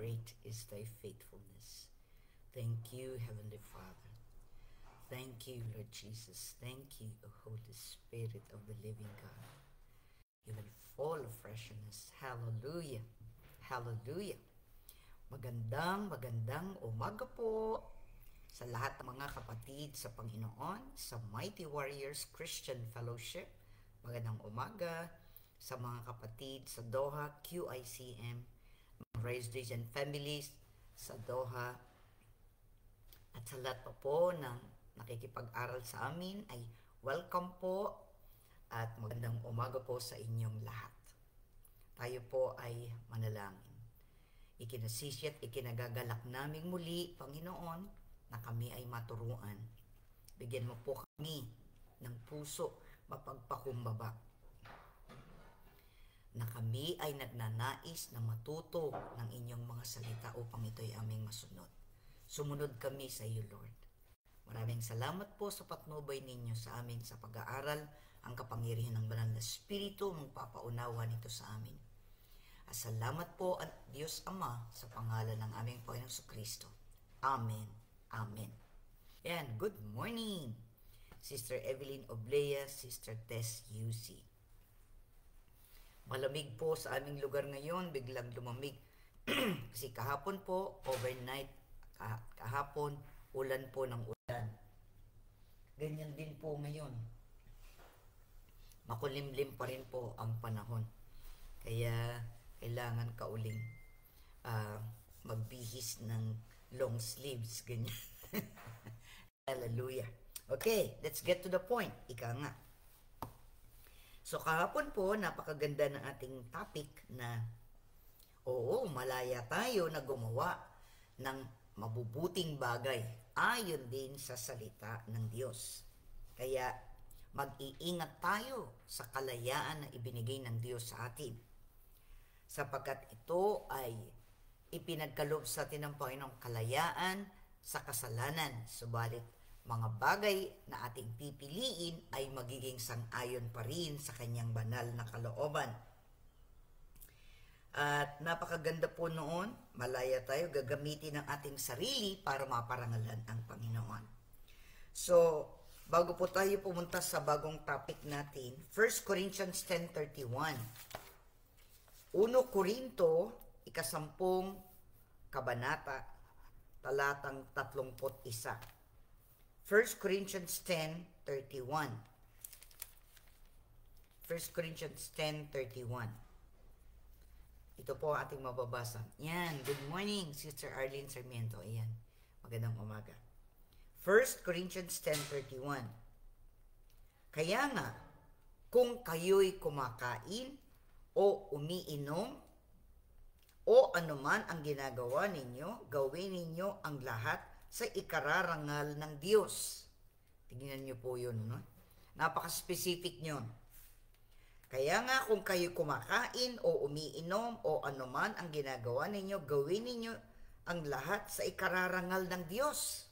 great is thy faithfulness. Thank you, Heavenly Father. Thank you, Lord Jesus. Thank you, O Holy Spirit of the living God. You will fall of freshness. Hallelujah. Hallelujah. Magandang umaga po sa lahat ng mga kapatid sa Panginoon, sa Mighty Warriors Christian Fellowship. Magandang umaga sa mga kapatid sa Doha, QICM, Rise Vision Families sa Doha, at sa lahat po ng nakikipag-aral sa amin ay welcome po at magandang umaga po sa inyong lahat. Tayo po ay manalangin. Ikinasisi at ikinagagalak naming muli, Panginoon, na kami ay maturuan. Bigyan mo po kami ng puso mapagpakumbaba, na kami ay nagnanais na matuto ng inyong mga salita upang ito'y aming masunod. Sumunod kami sa iyo, Lord. Maraming salamat po sa patnubay ninyo sa amin sa pag-aaral. Ang kapangyarihan ng Banal na Espiritu mong papaunawa nito sa amin. At salamat po at Diyos Ama sa pangalan ng aming Panginoong Jesucristo. Amen. Amen. Yan, good morning, Sister Evelyn Oblea, Sister Tess UC. Malamig po sa aming lugar ngayon, biglang lumamig. Kasi kahapon po, overnight, kahapon, ulan po ng ulan. Ganyan din po ngayon. Makulimlim pa rin po ang panahon. Kaya kailangan kauling magbihis ng long sleeves, ganyan. Hallelujah. Okay, let's get to the point. Ika nga. So kahapon po, napakaganda ng ating topic na malaya tayo na gumawa ng mabubuting bagay ayon din sa salita ng Diyos. Kaya mag-iingat tayo sa kalayaan na ibinigay ng Diyos sa atin, sapagkat ito ay ipinagkaloob sa atin ng Panginoong kalayaan sa kasalanan. Subalit mga bagay na ating pipiliin ay magiging sang-ayon pa rin sa kanyang banal na kalooban. At napakaganda po noon, malaya tayo, gagamitin ang ating sarili para maparangalan ang Panginoon. So, bago po tayo pumunta sa bagong topic natin, 1 Corinthians 10:31. 1 Korinto, 10 kabanata, talatang 31. 1 Corinthians 10:31. 1 Corinthians 10:31. Ito po ang ating mababasa. Yan, good morning, Sister Arlene Sarmiento. Ayan, magandang umaga. 1 Corinthians 10:31. Kaya nga, kung kayo'y kumakain o umiinom o anuman ang ginagawa ninyo, gawin ninyo ang lahat sa ikararangal ng Diyos. Tingnan niyo po yun, no? Napaka-specific nyon. Kaya nga kung kayo kumakain o umiinom o anuman ang ginagawa ninyo, gawin ninyo ang lahat sa ikararangal ng Diyos.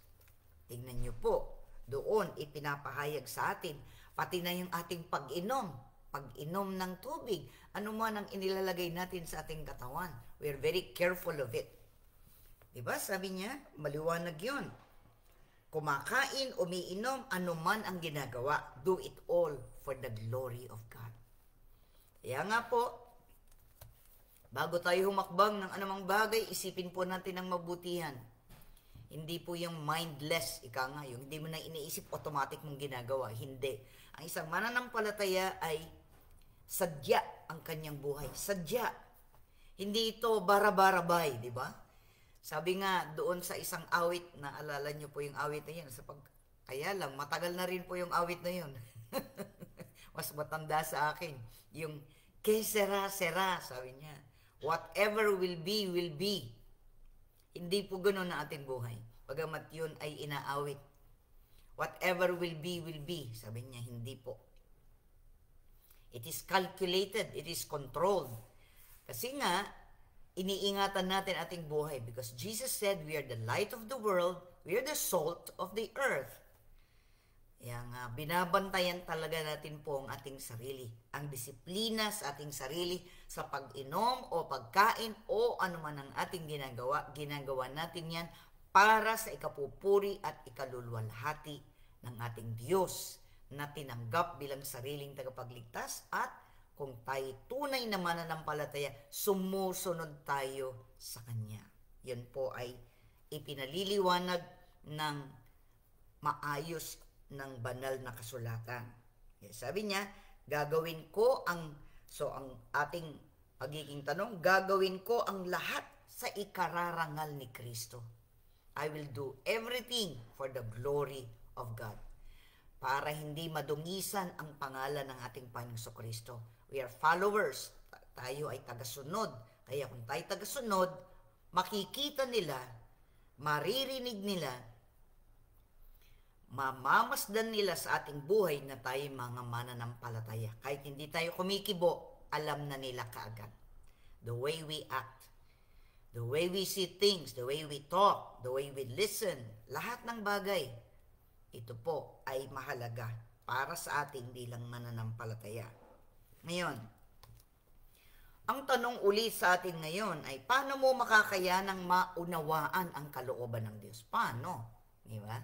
Tingnan niyo po, doon ipinapahayag sa atin, pati na yung ating pag-inom ng tubig, anuman ang inilalagay natin sa ating katawan. We're very careful of it. Diba? Sabi niya, maliwanag yun. Kumakain, umiinom, anuman ang ginagawa, do it all for the glory of God. Kaya nga po, bago tayo humakbang ng anumang bagay, isipin po natin ang mabutihan. Hindi po yung mindless, ika nga, yung hindi mo na iniisip, automatic mong ginagawa. Hindi. Ang isang mananampalataya ay sadya ang kanyang buhay. Sadya. Hindi ito bara-barabay, di ba? Sabi nga doon sa isang awit, naalala nyo po yung awit na yun. Kaya lang, matagal na rin po yung awit na yun. Mas matanda sa akin. Yung, que sera, sera, sabi niya. Whatever will be, will be. Hindi po ganoon na ating buhay. Pagamat yun ay inaawit. Whatever will be, sabi niya, hindi po. It is calculated, it is controlled. Kasi nga, iniingatan natin ating buhay because Jesus said we are the light of the world, we are the salt of the earth. Binabantayan talaga natin po ang ating sarili. Ang disiplina sa ating sarili sa pag-inom o pagkain o anuman ang ating ginagawa natin yan para sa ikapupuri at ikaluluwalhati ng ating Diyos na tinanggap bilang sariling tagapagligtas, at kung tayo tunay na mananampalataya, sumusunod tayo sa Kanya. Yan po ay ipinaliliwanag ng maayos ng banal na kasulatan. Sabi niya, gagawin ko ang ating pagiging tanong, gagawin ko ang lahat sa ikararangal ni Kristo. I will do everything for the glory of God. Para hindi madungisan ang pangalan ng ating Panginoong Kristo. We are followers. Tayo ay tagasunod. Kaya kung tayo tagasunod, makikita nila, maririnig nila, mamamasdan nila sa ating buhay na tayo mga mananampalataya. Kahit hindi tayo kumikibo, alam na nila kaagad. The way we act, the way we see things, the way we talk, the way we listen, lahat ng bagay, ito po ay mahalaga para sa ating bilang mananampalataya. Ngayon, ang tanong uli sa atin ngayon ay, paano mo makakayanang maunawaan ang kalooban ng Diyos? Paano? Di ba?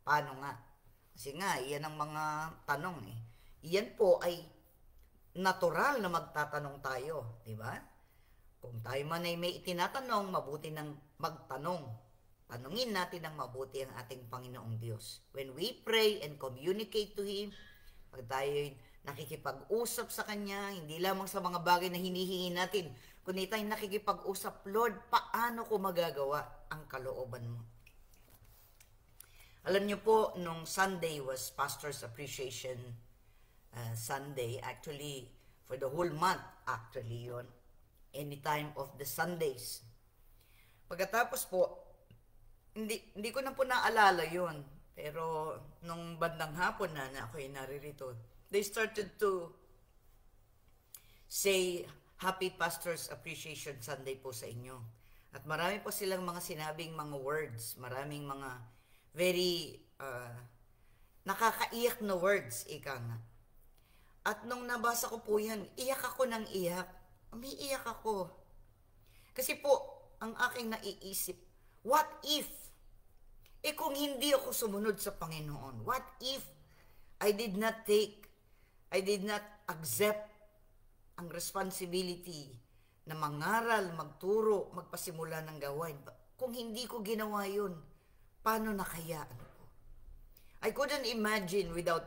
Paano nga? Kasi nga, iyan ang mga tanong eh. Iyan po ay natural na magtatanong tayo, di ba? Kung tayo man ay may itinatanong, mabuti nang magtanong. Tanungin natin ng mabuti ang ating Panginoong Diyos. When we pray and communicate to Him, pag tayo nakikipag-usap sa Kanya, hindi lamang sa mga bagay na hinihingi natin, kundi tayo nakikipag-usap, Lord, paano ko magagawa ang kalooban mo? Alam niyo po, nung Sunday was Pastor's Appreciation Sunday. Actually, for the whole month, actually yun. Any time of the Sundays. Pagkatapos po, hindi ko na po naalala yun. Pero, nung bandang hapon na ako'y naririto, they started to say, Happy Pastor's Appreciation Sunday po sa inyo. At marami po silang mga sinabing mga words, maraming mga very nakakaiyak na words, ika nga. At nung nabasa ko po yan, iyak ako ng iyak. Umiiyak ako. Kasi po, ang aking naiisip, what if? Kung hindi ako sumunod sa Panginoon, what if I did not accept ang responsibility na mangaral, magturo, magpasimula ng gawain? Kung hindi ko ginawa yun, paano na kaya? I couldn't imagine without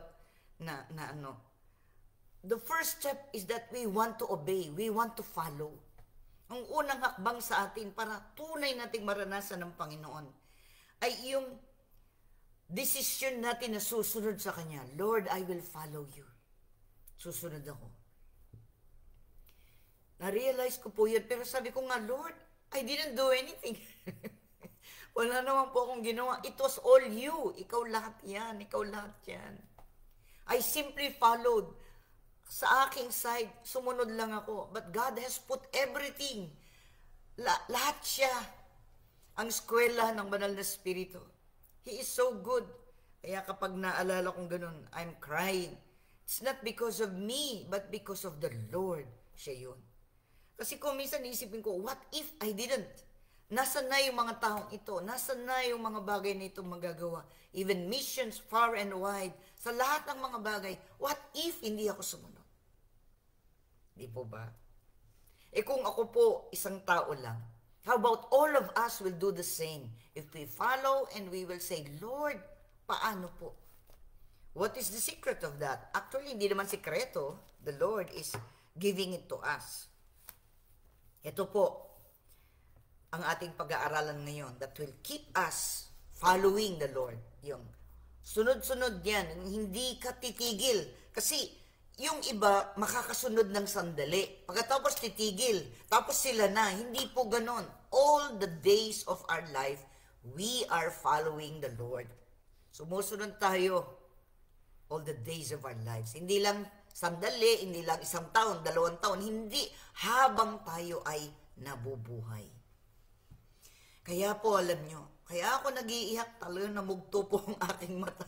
The first step is that we want to obey, we want to follow. Ang unang hakbang sa atin para tunay nating maranasan ng Panginoon ay yung decision natin na susunod sa Kanya. Lord, I will follow you. Susunod ako. Na-realize ko po yun, pero sabi ko nga, Lord, I didn't do anything. Wala naman po akong ginawa. It was all you. Ikaw lahat yan. Ikaw lahat yan. I simply followed. Sa aking side, sumunod lang ako. But God has put everything. Lahat siya. Ang eskwela ng banal na spirito. He is so good. Kaya kapag naalala kong ganun, I'm crying. It's not because of me, but because of the Lord. Siya yun. Kasi kung minsan isipin ko, what if I didn't? Nasaan na yung mga taong ito? Nasaan na yung mga bagay na ito magagawa? Even missions far and wide. Sa lahat ng mga bagay, what if hindi ako sumunod? Di po ba? Kung ako po isang tao lang, how about all of us will do the same? If we follow and we will say, Lord, paano po? What is the secret of that? Actually, hindi naman sikreto. The Lord is giving it to us. Ito po, ang ating pag-aaralan ngayon that will keep us following the Lord. Yung sunod-sunod yan, hindi ka titigil. Kasi yung iba makakasunod ng sandali. Pagkatapos titigil, tapos sila na. Hindi po ganon. All the days of our life, we are following the Lord. Sumusunod tayo all the days of our lives. Hindi lang sandali, hindi lang isang taon, 2 taon. Hindi, habang tayo ay nabubuhay. Kaya po, alam nyo, kaya ako nag-iiyak, talagang namugto po ang aking mata.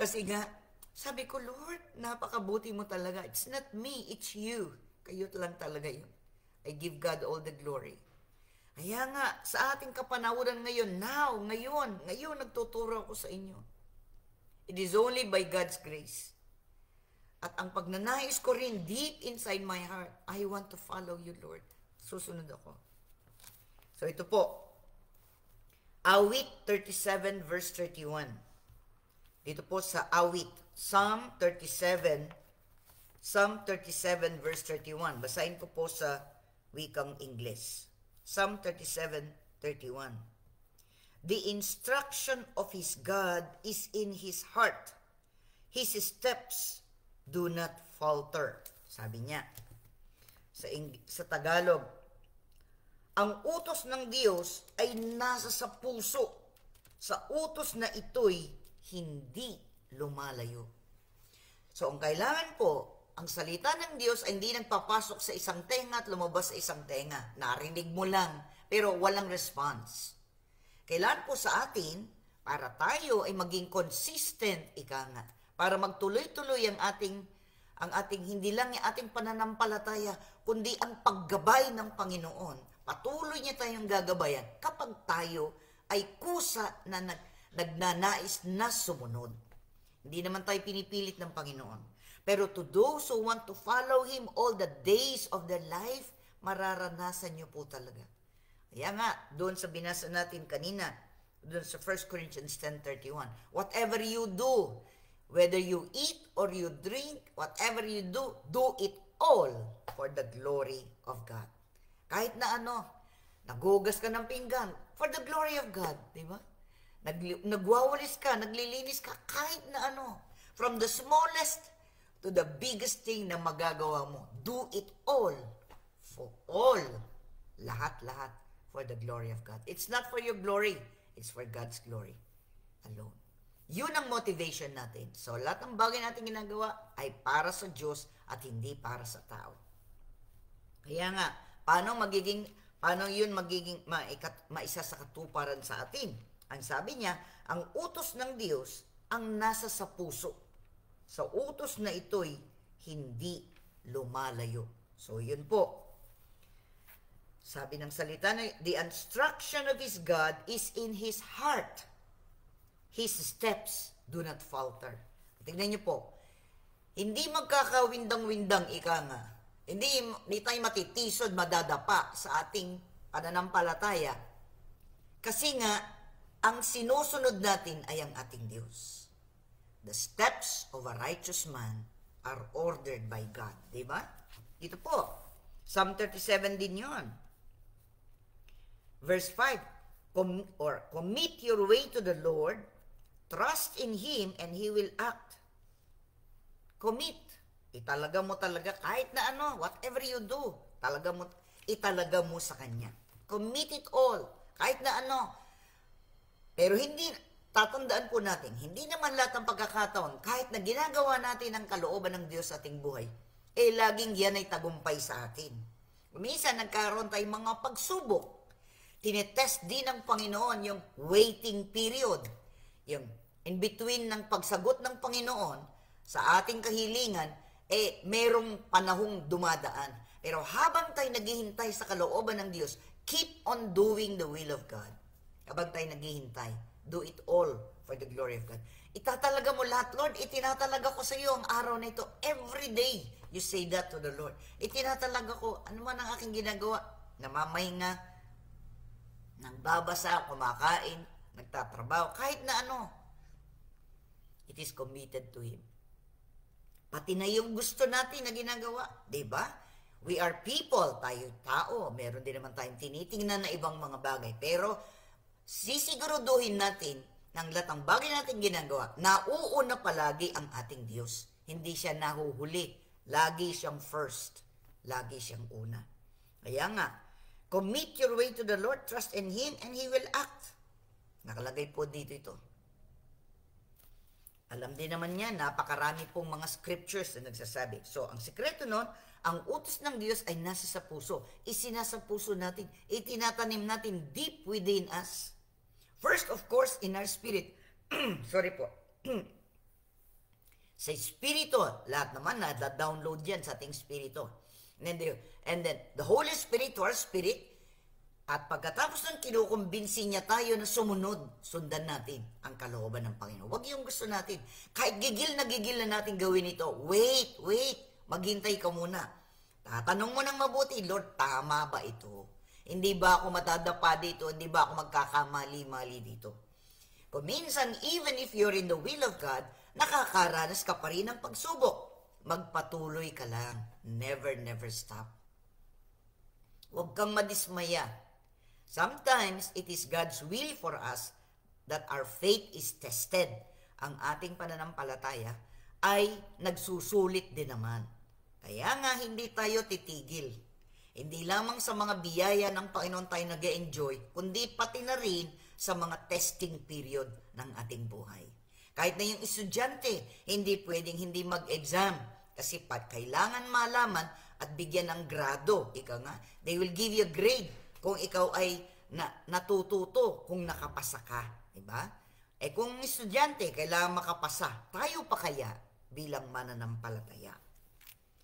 Kasi nga, sabi ko, Lord, napakabuti mo talaga. It's not me, it's you. Kayo lang talaga yun. I give God all the glory. Kaya nga, sa ating kapanahuran ngayon, ngayon, nagtuturo ako sa inyo. It is only by God's grace. At ang pagnanais ko rin deep inside my heart, I want to follow you, Lord. Susunod ako. So ito po, Awit 37 verse 31. Dito po sa Awit, Psalm 37 verse 31. Basahin ko po sa wikang Ingles. Psalm 37:31. The instruction of his God is in his heart. His steps do not falter. Sabi niya sa Tagalog, ang utos ng Diyos ay nasa sa puso. Sa utos na ito'y hindi lumalayo. So, ang kailangan po, ang salita ng Diyos ay hindi nagpapasok sa isang tenga at lumabas sa isang tenga. Narinig mo lang, pero walang response. Kailangan po sa atin, para tayo ay maging consistent, para magtuloy-tuloy ang ating hindi lang yung ating pananampalataya, kundi ang paggabay ng Panginoon. Patuloy niya tayong gagabayan kapag tayo ay kusa na nagnanais na sumunod. Hindi naman tayo pinipilit ng Panginoon. Pero to those who want to follow Him all the days of their life, mararanasan niyo po talaga. Kaya nga, doon sa binasa natin kanina, doon sa 1 Corinthians 10:31, whatever you do, whether you eat or you drink, whatever you do, do it all for the glory of God. Kahit na naghugas ka ng pinggan, for the glory of God, di ba? Nagwawalis ka, naglilinis ka, kahit na from the smallest to the biggest thing na magagawa mo, do it all, for all, lahat-lahat, for the glory of God. It's not for your glory, it's for God's glory alone. Yun ang motivation natin. So, lahat ng bagay natin ginagawa ay para sa Diyos at hindi para sa tao. Kaya nga, paano yun magiging maisa sa katuparan sa atin? Ang sabi niya, ang utos ng Diyos ang nasa sa puso. Sa utos na ito'y hindi lumalayo. So, yun po. Sabi ng salita, the instruction of His God is in His heart. His steps do not falter. Tingnan niyo po, hindi magkakawindang-windang Hindi tayo matitisod, madadapa sa ating pananampalataya. Kasi nga, ang sinusunod natin ay ang ating Diyos. The steps of a righteous man are ordered by God. Diba? Dito po, Psalm 37 din yun. Verse 5, commit your way to the Lord, trust in Him, and He will act. Commit. Italaga mo talaga, kahit na whatever you do, italaga mo sa Kanya. Commit it all, kahit na Pero hindi, tatandaan po natin, hindi naman lahat ng pagkakataon, kahit na ginagawa natin ang kalooban ng Diyos sa ating buhay, laging yan ay tagumpay sa atin. Minsan, nagkaroon tayong mga pagsubok. Tinetest din ng Panginoon yung waiting period, yung in between ng pagsagot ng Panginoon sa ating kahilingan, merong panahong dumadaan. Pero habang tayo naghihintay sa kalooban ng Diyos, keep on doing the will of God. Habang tayo naghihintay, do it all for the glory of God. Itatalaga mo lahat, Lord, itinatalaga ko sa iyo ang araw na ito. Every day, you say that to the Lord. Itinatalaga ko, ano man ang aking ginagawa, namamahinga, nagbabasa, kumakain, nagtatrabaho, kahit na it is committed to Him. Pati na yung gusto natin na ginagawa, diba? We are people, tayo tao. Meron din naman tayong tinitingnan na ibang mga bagay. Pero sisiguruduhin natin ng lahat ng bagay natin ginagawa, nauuna palagi ang ating Diyos. Hindi siya nahuhuli. Lagi siyang first. Lagi siyang una. Kaya nga, commit your way to the Lord, trust in Him, and He will act. Nakalagay po dito ito. Alam din naman niya, napakarami pong mga scriptures na nagsasabi. So, ang sikreto nun, ang utos ng Diyos ay nasa sa puso. Isinasa puso natin, itinatanim natin deep within us. First, of course, in our spirit. Sorry po. Sa espiritu, lahat naman na-download yan sa ating espiritu. And then the Holy Spirit, our spirit, at pagkatapos ng kinukumbinsi niya tayo na sumunod, sundan natin ang kalooban ng Panginoon. Huwag yung gusto natin. Kahit gigil na natin gawin ito. Wait, maghintay ka muna. Tatanong mo ng mabuti, Lord, tama ba ito? Hindi ba ako matadapa dito? Hindi ba ako magkakamali-mali dito? Kung minsan, even if you're in the will of God, nakakaranas ka pa rin ng pagsubok. Magpatuloy ka lang. Never stop. Huwag kang madismaya. Sometimes, it is God's will for us that our faith is tested. Ang ating pananampalataya ay nagsusulit din naman. Kaya nga, hindi tayo titigil. Hindi lamang sa mga biyaya ng Panginoon tayo nag-enjoy, kundi pati na rin sa mga testing period ng ating buhay. Kahit na yung estudyante, hindi pwedeng hindi mag-exam kasi kailangan malaman at bigyan ng grado. Ika nga, they will give you a grade kung ikaw ay natututo, kung nakapasa ka. Diba? Kung estudyante, kailangan makapasa. Tayo pa kaya bilang mananampalataya?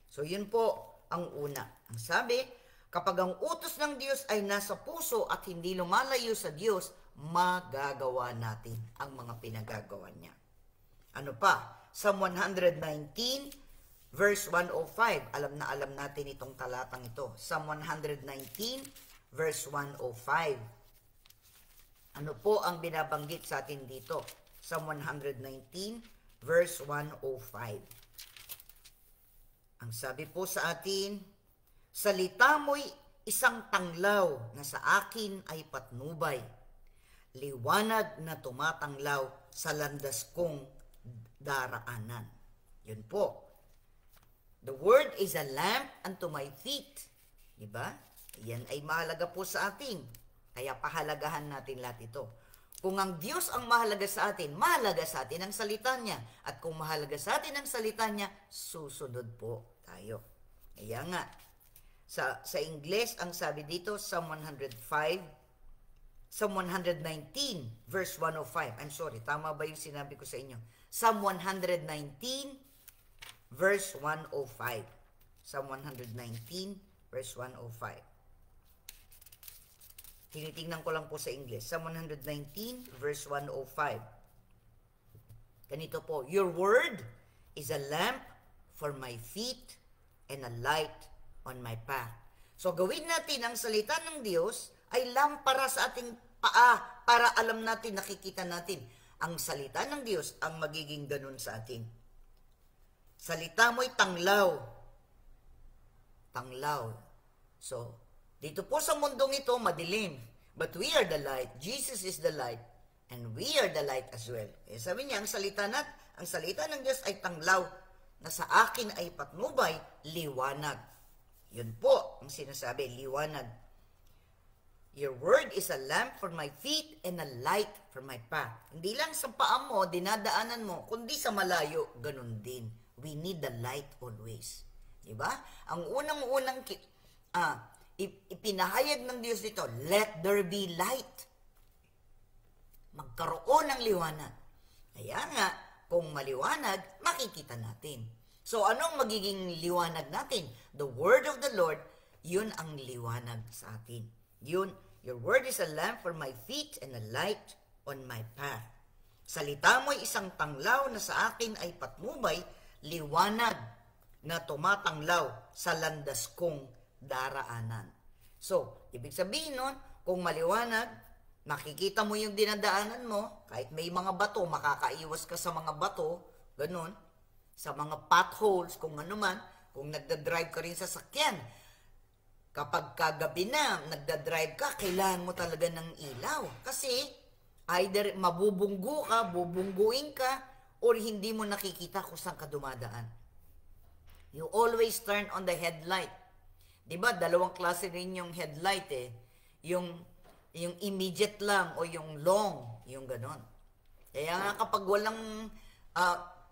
So, yun po ang una. Ang sabi, kapag ang utos ng Diyos ay nasa puso at hindi lumalayo sa Diyos, magagawa natin ang mga pinagagawa niya. Ano pa? Psalm 119, verse 105. Alam natin itong talatang ito. Psalm 119, verse 105. Ano po ang binabanggit sa atin dito? Psalm 119, verse 105. Ang sabi po sa atin, salita mo'y isang tanglaw na sa akin ay patnubay, liwanag na tumatanglaw sa landas kong daraanan. Yun po. The word is a lamp unto my feet. Diba? Yan ay mahalaga po sa atin. Kaya pahalagahan natin lahat ito. Kung ang Diyos ang mahalaga sa atin, mahalaga sa atin ang salita niya. At kung mahalaga sa atin ang salita niya, susunod po tayo. Kaya nga, sa Ingles, ang sabi dito, Psalm 119, verse 105. I'm sorry, tama ba yung sinabi ko sa inyo? Psalm 119, verse 105. Psalm 119, verse 105. Tinitingnan ko lang po sa English. Psalm 119, verse 105. Ganito po, your word is a lamp for my feet and a light on my path. So gawin natin ang salita ng Diyos ay lampara sa ating paa para alam natin, nakikita natin. Ang salita ng Diyos ang magiging ganun sa atin. Salita mo'y tanglaw. Tanglaw. So, dito po sa mundong ito, madilim. But we are the light. Jesus is the light. And we are the light as well. Sabi niya, ang salita ng Diyos ay tanglaw na sa akin ay patnubay, liwanag. Yun po ang sinasabi, liwanag. Your word is a lamp for my feet and a light for my path. Hindi lang sa paa mo, dinadaanan mo, kundi sa malayo, ganun din. We need the light always. Diba? Ang unang-unang ipinahayag ng Diyos dito, let there be light. Magkaroon ng liwanag. Kaya nga, kung maliwanag, makikita natin. So, anong magiging liwanag natin? The word of the Lord, yun ang liwanag sa atin. Yun, your word is a lamp for my feet and a light on my path. Salita mo'y isang tanglaw na sa akin ay patnubay, liwanag na tumatanglaw sa landas kong daraanan. So, ibig sabihin nun, kung maliwanag, makikita mo yung dinadaanan mo, kahit may mga bato, makakaiwas ka sa mga bato, ganun, sa mga potholes, kung ano man, kung nagdadrive ka rin sa sakyan, kapag kagabi na, nagdadrive ka, kailangan mo talaga ng ilaw. Kasi, either mabubunggo ka, bubungguin ka, or hindi mo nakikita kung saan ka dumadaan. You always turn on the headlight. Diba, dalawang klase rin yung headlight eh. Yung immediate lang o yung long, yung ganon. Kaya nga kapag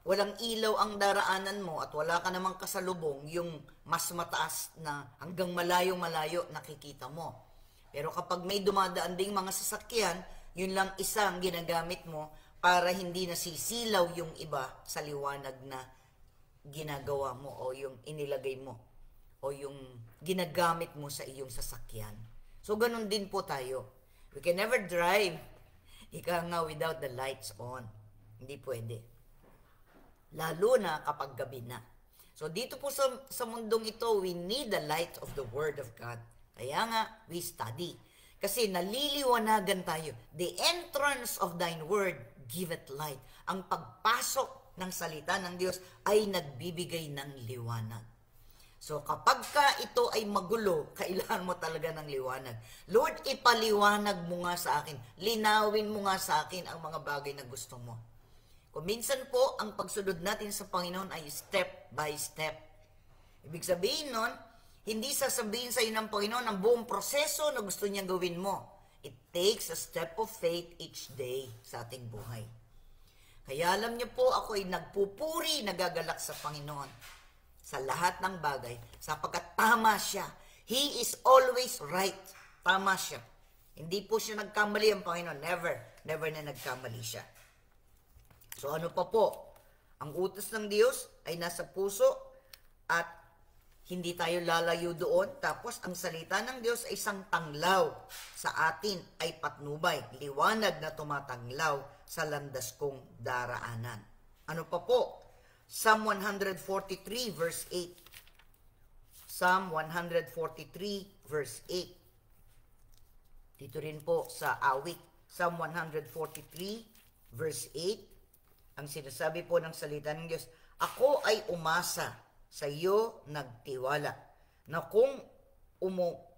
walang ilaw ang daraanan mo at wala ka namang kasalubong, yung mas mataas na hanggang malayo-malayo nakikita mo. Pero kapag may dumadaan ding mga sasakyan, yun lang isang ginagamit mo para hindi nasisilaw yung iba sa liwanag na ginagawa mo o yung inilagay mo o yung ginagamit mo sa iyong sasakyan. So, ganun din po tayo. We can never drive without the lights on. Hindi pwede. Lalo na kapag gabi na. So, dito po sa mundong ito, we need the light of the Word of God. Kaya nga, we study. Kasi naliliwanagan tayo. The entrance of thine word giveth light. Ang pagpasok ng salita ng Diyos ay nagbibigay ng liwanag. So kapag ka ito ay magulo, kailangan mo talaga ng liwanag. Lord, ipaliwanag mo nga sa akin. Linawin mo nga sa akin ang mga bagay na gusto mo. Kung minsan po, ang pagsunod natin sa Panginoon ay step by step. Ibig sabihin nun, hindi sasabihin sa iyo ng Panginoon ang buong proseso na gusto niyang gawin mo. It takes a step of faith each day sa ating buhay. Kaya alam niyo po, ako ay nagpupuri, nagagalak sa Panginoon sa lahat ng bagay, sapagkat tama siya. He is always right. Tama siya. Hindi po siya nagkamali ang Panginoon. Never na nagkamali siya. So ano pa po? Ang utos ng Diyos ay nasa puso at hindi tayo lalayo doon. Tapos ang salita ng Diyos ay isang tanglaw sa atin ay patnubay. Liwanag na tumatanglaw sa landas kong daraanan. Ano pa po? Psalm 143 verse 8. Psalm 143 verse 8. Dito rin po sa awit. Psalm 143 verse 8. Ang sinasabi po ng salita ng Diyos, ako ay umasa sa iyo nagtiwala, na kung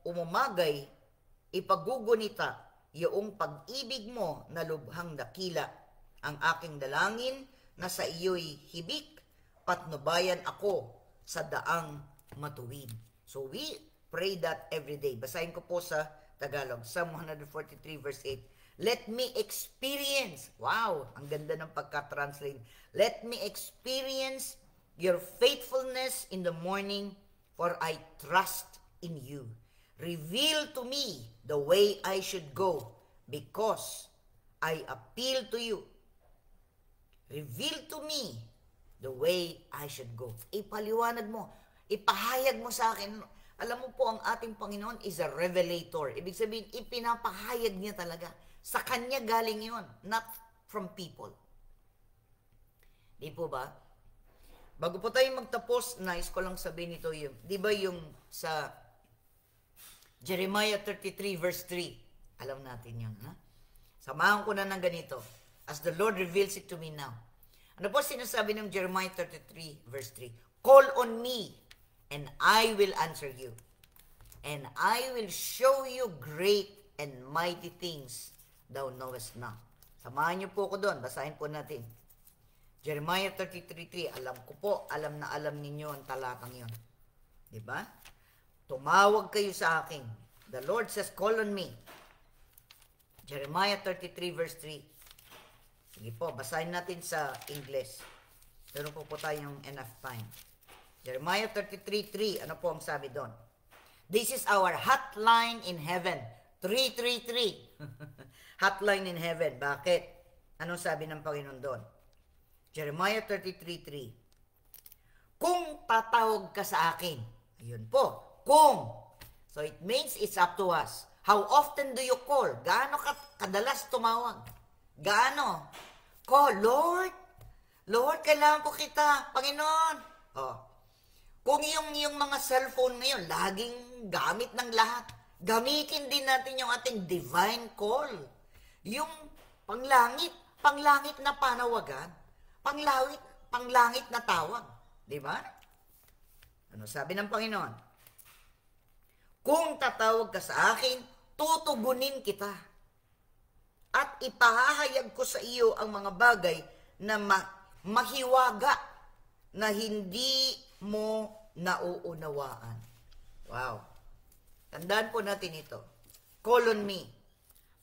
umumagay, ipagugunita iyong pag-ibig mo na lubhang dakila. Ang aking dalangin na sa iyo'y hibik, patnubayan ako sa daang matuwid. So we pray that every day. Basahin ko po sa Tagalog, Psalm 143 verse 8. Let me experience, wow, ang ganda ng pagka-translate. Let me experience your faithfulness in the morning, for I trust in you. Reveal to me the way I should go, because I appeal to you. Reveal to me the way I should go. Ipaliwanag mo, ipahayag mo sa akin. Alam mo po, ang ating Panginoon is a revelator. Ibig sabihin, ipinapahayag niya talaga. Sa Kanya galing yon, not from people. Di po ba? Bago po tayo magtapos, nais ko lang sabihin ito yung, di ba yung sa Jeremiah 33 verse 3, alam natin yun, ha? Samahan ko na ng ganito, as the Lord reveals it to me now. Ano po sinasabi ng Jeremiah 33 verse 3? Call on me, and I will answer you, and I will show you great and mighty things thou knowest not. Samahan niyo po ko doon, basahin po natin. Jeremiah 33:3, alam ko po, alam na alam ninyo ang talatang yon. Diba? Tumawag kayo sa akin. The Lord says, call on me. Jeremiah 33 verse 3. Sige po, basahin natin sa English. Pero po tayong enough time. Jeremiah 33:3, ano po ang sabi doon? This is our hotline in heaven. 333. Hotline in heaven. Bakit? Anong sabi ng Panginoon doon? Jeremiah 33:3. Kung tatawag ka sa akin, ayun po, kung. So it means it's up to us. How often do you call? Gaano ka kadalas tumawag? Gaano? Call, Lord. Lord, kailangan ko kita, Panginoon. Oh. Kung yung mga cellphone ngayon, laging gamit ng lahat, gamitin din natin yung ating divine call. Yung panglangit na panawagan, panglangit na tawag. Di ba? Ano sabi ng Panginoon? Kung tatawag ka sa akin, tutugunin kita. At ipahahayag ko sa iyo ang mga bagay na mahiwaga na hindi mo nauunawaan. Wow. Tandaan po natin ito. Call on me.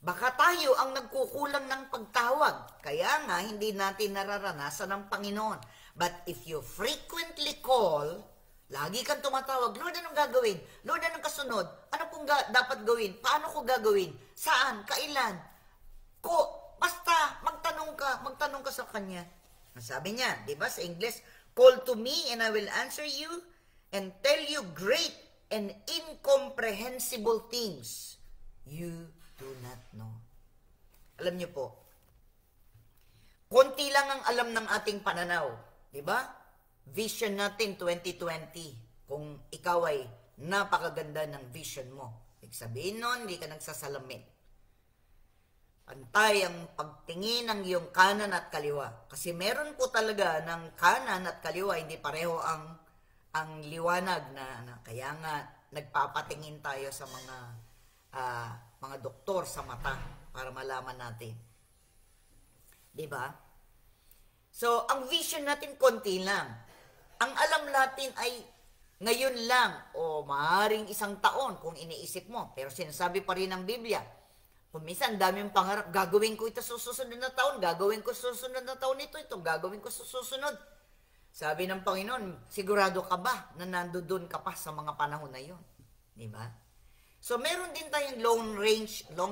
Baka tayo ang nagkukulang ng pagtawag. Kaya nga, hindi natin nararanasan ng Panginoon. But if you frequently call, lagi kang tumatawag, Lord, anong gagawin? Lord, anong kasunod? Ano pong dapat gawin? Paano ko gagawin? Saan? Kailan? Basta magtanong magtanong ka sa Kanya. Ang sabi niya, di ba sa English, call to me and I will answer you and tell you great and incomprehensible things you do not know. Alam niyo po, konti lang ang alam ng ating pananaw. Di ba? Vision natin 2020. Kung ikaw ay napakaganda ng vision mo. Ibig sabihin nun, hindi ka nagsasalamin. Pantay ang pagtingin ng iyong kanan at kaliwa. Kasi meron po talaga ng kanan at kaliwa, hindi pareho ang liwanag na kaya nga nagpapatingin tayo sa mga doktor sa mata para malaman natin. 'Di ba? So, ang vision natin konti lang. Ang alam natin ay ngayon lang o maaaring isang taon kung iniisip mo. Pero sinasabi pa rin ng Biblia, kung minsan daming pangarap, gagawin ko ito sa susunod na taon, gagawin ko sa susunod na taon ito, gagawin ko sa susunod. Sabi ng Panginoon, sigurado ka ba na nandoon ka pa sa mga panahon na yun? Di ba? So, meron din tayong long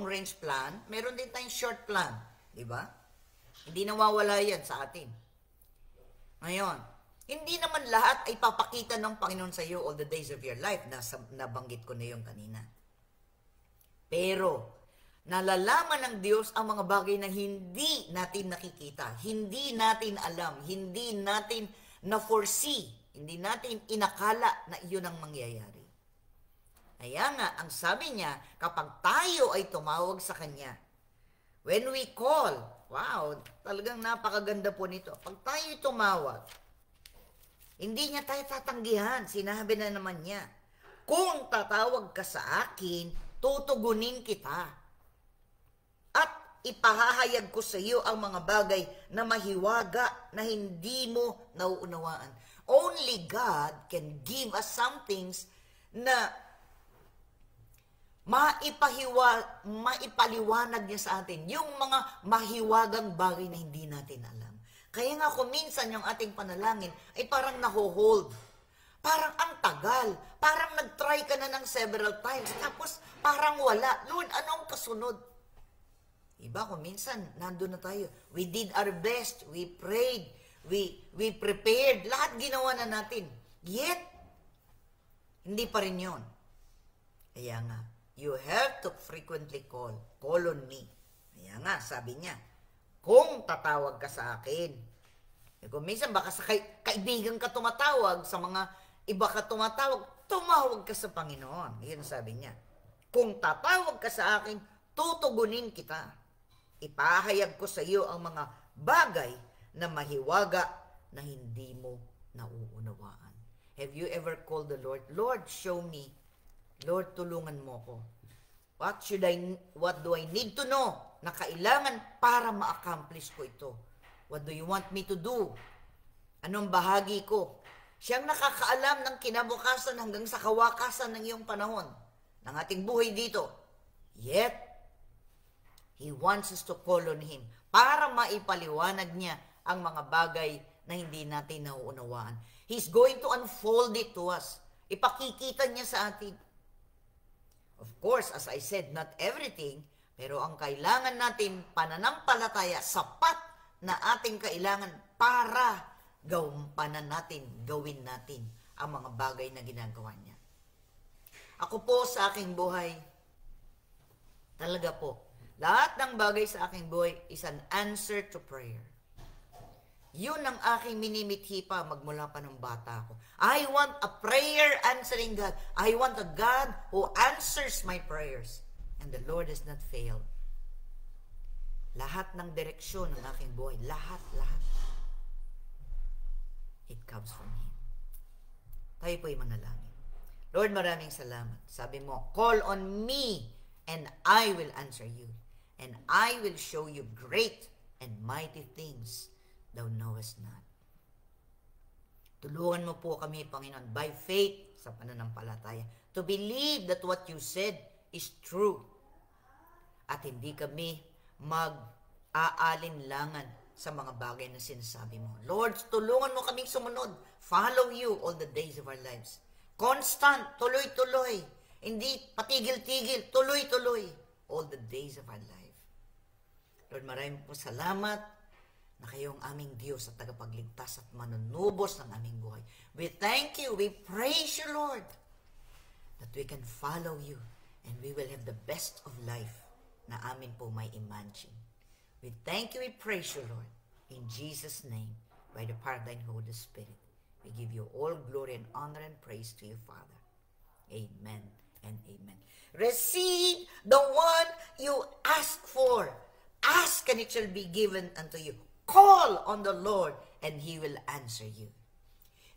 range plan, meron din tayong short plan. Di ba? Hindi nawawala yan sa atin. Ngayon, hindi naman lahat ay papakita ng Panginoon sa iyo all the days of your life. Nabanggit ko na yung kanina. Pero, nalalaman ng Diyos ang mga bagay na hindi natin nakikita, hindi natin alam, hindi natin na-foresee, hindi natin inakala na iyon ang mangyayari. Kaya nga, ang sabi niya, kapag tayo ay tumawag sa Kanya, when we call, wow, talagang napakaganda po nito. Pag tayo tumawag, hindi niya tayo tatanggihan, sinabi na naman niya, kung tatawag ka sa akin, tutugunin kita. At ipahahayag ko sa iyo ang mga bagay na mahiwaga na hindi mo nauunawaan. Only God can give us some things na maipaliwanag niya sa atin. Yung mga mahiwagang bagay na hindi natin alam. Kaya nga kung minsan yung ating panalangin ay parang naho-hold. Parang ang tagal. Parang nag-try ka na ng several times. Tapos parang wala. Lord, anong kasunod? Iba kung minsan, nandun na tayo. We did our best. We prayed. We prepared. Lahat ginawa na natin. Yet, hindi pa rin yun. Kaya nga, you have to frequently call. Call on me. Kaya nga, sabi niya, kung tatawag ka sa akin. Kung minsan, baka sa kaibigan ka tumatawag, sa mga iba ka tumawag ka sa Panginoon. Yan sabi niya. Kung tatawag ka sa akin, tutugunin kita. Ipahayag ko sa iyo ang mga bagay na mahiwaga na hindi mo nauunawaan. Have you ever called the Lord? Lord, show me. Lord, tulungan mo ko. What do I need to know na kailangan para ma-accomplish ko ito? What do you want me to do? Anong bahagi ko? Siyang nakakaalam ng kinabukasan hanggang sa kawakasan ng iyong panahon, ng ating buhay dito. Yet, He wants us to call on Him para maipaliwanag niya ang mga bagay na hindi natin nauunawaan. He's going to unfold it to us. Ipakikita niya sa atin. Of course, as I said, not everything, pero ang kailangan natin, pananampalataya, sapat na ating kailangan para gawin natin ang mga bagay na ginagawa niya. Ako po sa aking buhay, talaga po, lahat ng bagay sa aking buhay is an answer to prayer. Yun ang aking minimithi pa magmula pa ng bata ko. I want a prayer answering God. I want a God who answers my prayers. And the Lord has not failed. Lahat ng direksyon ng aking buhay, lahat. It comes from Him. Tayo po'y manalangin. Lord, maraming salamat. Sabi mo, call on me and I will answer you. And I will show you great and mighty things thou knowest not. Tulungan mo po kami, Panginoon, by faith sa pananampalataya, to believe that what you said is true. At hindi kami mag-aalinlangan sa mga bagay na sinasabi mo. Lord, tulungan mo kaming sumunod. Follow you all the days of our lives. Constant, tuloy-tuloy. Hindi patigil-tigil, tuloy-tuloy. All the days of our life. Lord, maraming po salamat na kayo ang aming Diyos at tagapagligtas at manunubos ng aming buhay. We thank you, we praise you, Lord, that we can follow you and we will have the best of life na amin po may imagine. We thank you, we praise you, Lord, in Jesus' name, by the power of thy Holy Spirit. We give you all glory and honor and praise to you, Father. Amen and amen. Receive the one you ask for. Ask and it shall be given unto you. Call on the Lord and He will answer you.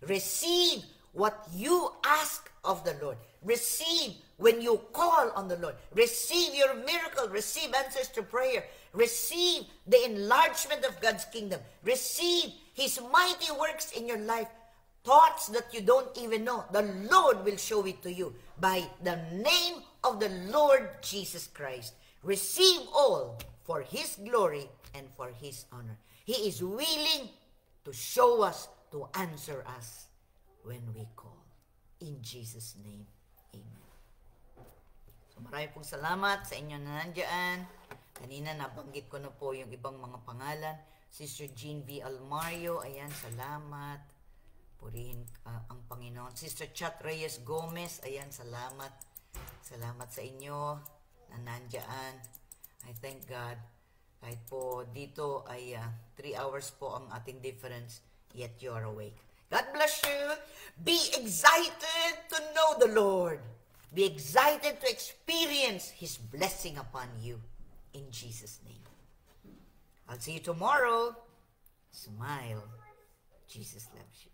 Receive what you ask of the Lord. Receive when you call on the Lord. Receive your miracle. Receive answers to prayer. Receive the enlargement of God's kingdom. Receive His mighty works in your life. Thoughts that you don't even know. The Lord will show it to you by the name of the Lord Jesus Christ. Receive all for His glory and for His honor. He is willing to show us, to answer us when we call. In Jesus' name, amen. So marami pong salamat sa inyo na nandiyan. Kanina nabanggit ko na po yung ibang mga pangalan. Sister Jean V. Almario, ayan, salamat. Purihin ang Panginoon. Sister Chat Reyes Gomez, ayan, salamat. Salamat sa inyo na nandiyan. I thank God. Kahit po dito ay 3 hours po ang ating difference, yet you are awake. God bless you. Be excited to know the Lord. Be excited to experience His blessing upon you. In Jesus' name. I'll see you tomorrow. Smile. Jesus loves you.